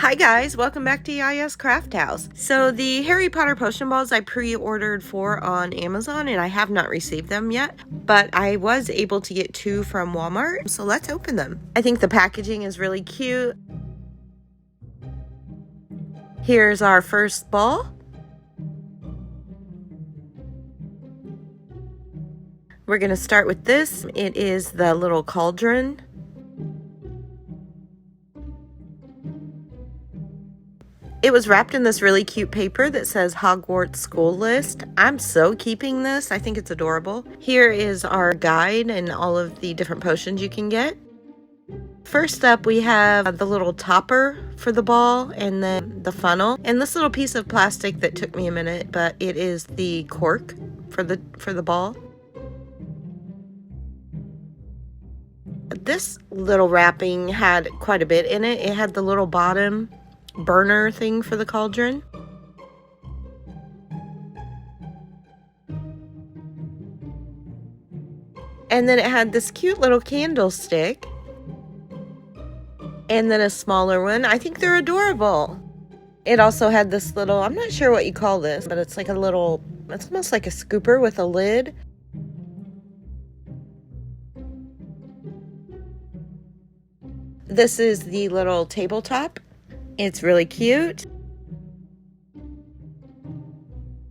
Hi guys, welcome back to Yaya's Craft House. So the Harry Potter potion balls I pre-ordered for on Amazon and I have not received them yet, but I was able to get 2 from Walmart, so let's open them. I think the packaging is really cute. Here's our first ball. We're gonna start with this. It is the little cauldron. It was wrapped in this really cute paper that says Hogwarts School List. I'm so keeping this. I think it's adorable. Here is our guide and all of the different potions you can get. First up, we have the little topper for the ball and then the funnel. And this little piece of plastic that took me a minute, but it is the cork for the ball. This little wrapping had quite a bit in it. It had the little bottom burner thing for the cauldron. And then it had this cute little candlestick. And then a smaller one. I think they're adorable. It also had this little, I'm not sure what you call this, but it's like a little, it's almost like a scooper with a lid. This is the little tabletop. It's really cute.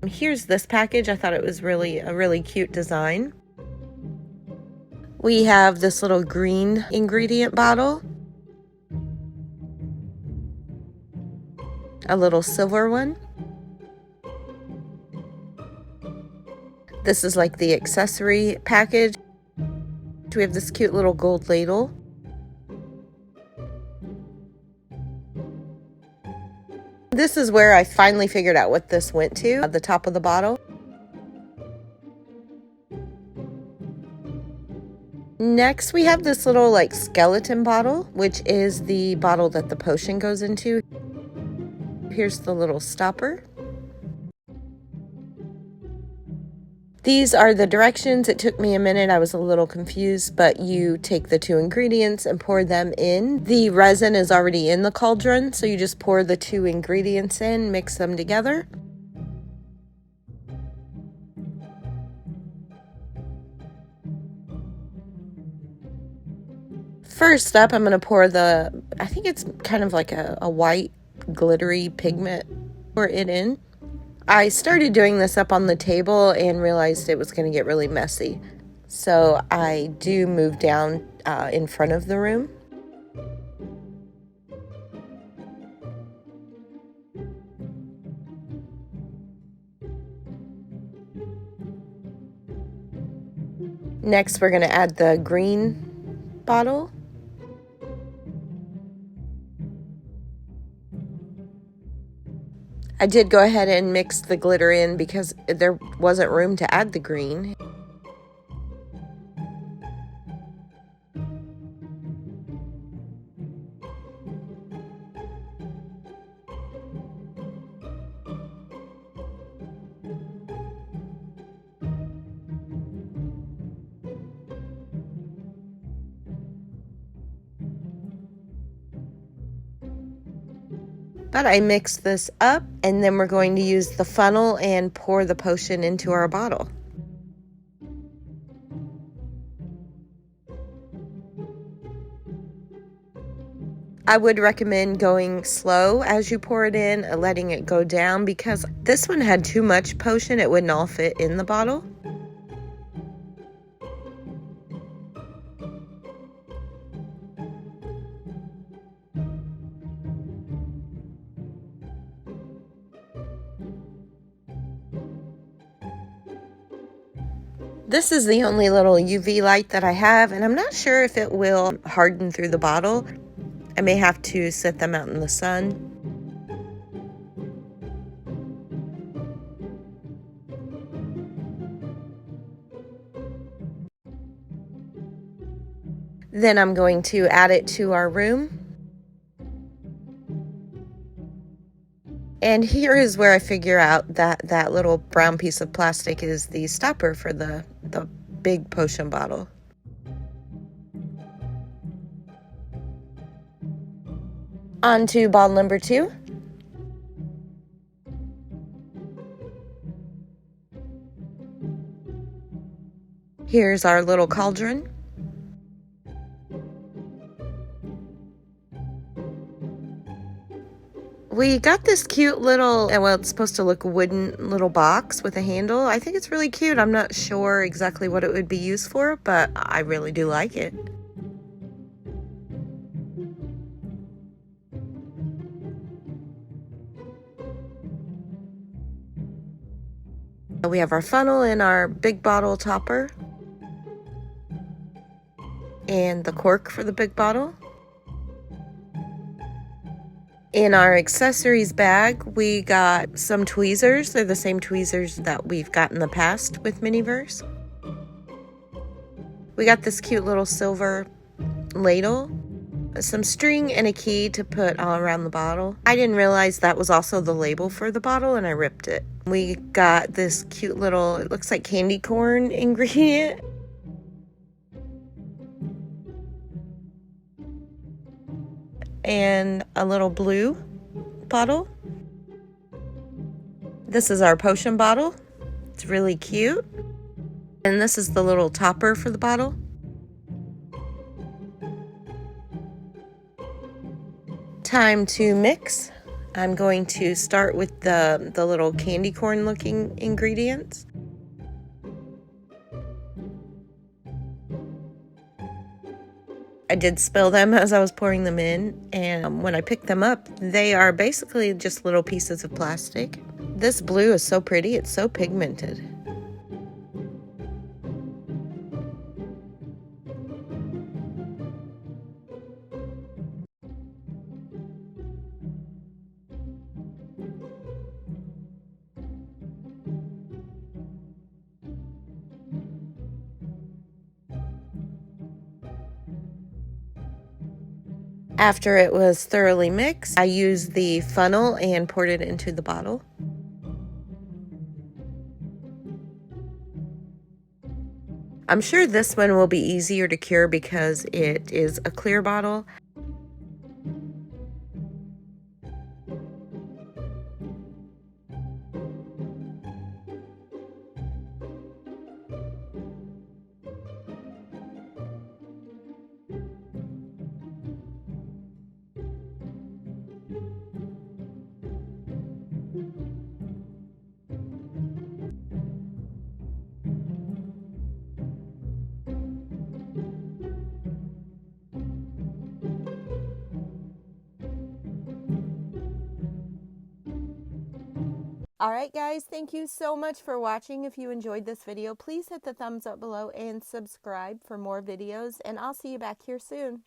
Here's this package. I thought it was really a really cute design. We have this little green ingredient bottle. A little silver one. This is like the accessory package. We have this cute little gold ladle. This is where I finally figured out what this went to, at the top of the bottle. Next, we have this little like skeleton bottle, which is the bottle that the potion goes into. Here's the little stopper. These are the directions. It took me a minute. I was a little confused, but you take the 2 ingredients and pour them in. The resin is already in the cauldron, so you just pour the 2 ingredients in, mix them together. First up, I'm going to pour I think it's kind of like a white glittery pigment, pour it in. I started doing this up on the table and realized it was going to get really messy. So I do move down in front of the room. Next, we're going to add the green bottle. I did go ahead and mix the glitter in because there wasn't room to add the green. But I mixed this up, and then we're going to use the funnel and pour the potion into our bottle. I would recommend going slow as you pour it in, letting it go down, because this one had too much potion. It wouldn't all fit in the bottle. This is the only little UV light that I have, and I'm not sure if it will harden through the bottle. I may have to set them out in the sun. Then I'm going to add it to our room. And here is where I figure out that that little brown piece of plastic is the stopper for the big potion bottle. On to bottle number 2. Here's our little cauldron. We got this cute little, well, it's supposed to look wooden little box with a handle. I think it's really cute. I'm not sure exactly what it would be used for, but I really do like it. We have our funnel and our big bottle topper and the cork for the big bottle. In our accessories bag, we got some tweezers. They're the same tweezers that we've got in the past with Miniverse. We got this cute little silver ladle, some string, and a key to put all around the bottle. I didn't realize that was also the label for the bottle, and I ripped it. We got this cute little, it looks like candy corn ingredient. And a little blue bottle. This is our potion bottle. It's really cute. And this is the little topper for the bottle. Time to mix. I'm going to start with the little candy corn looking ingredients. I did spill them as I was pouring them in, and when I picked them up, they are basically just little pieces of plastic. This blue is so pretty, it's so pigmented. After it was thoroughly mixed, I used the funnel and poured it into the bottle. I'm sure this one will be easier to cure because it is a clear bottle. Alright guys, thank you so much for watching. If you enjoyed this video, please hit the thumbs up below and subscribe for more videos, and I'll see you back here soon.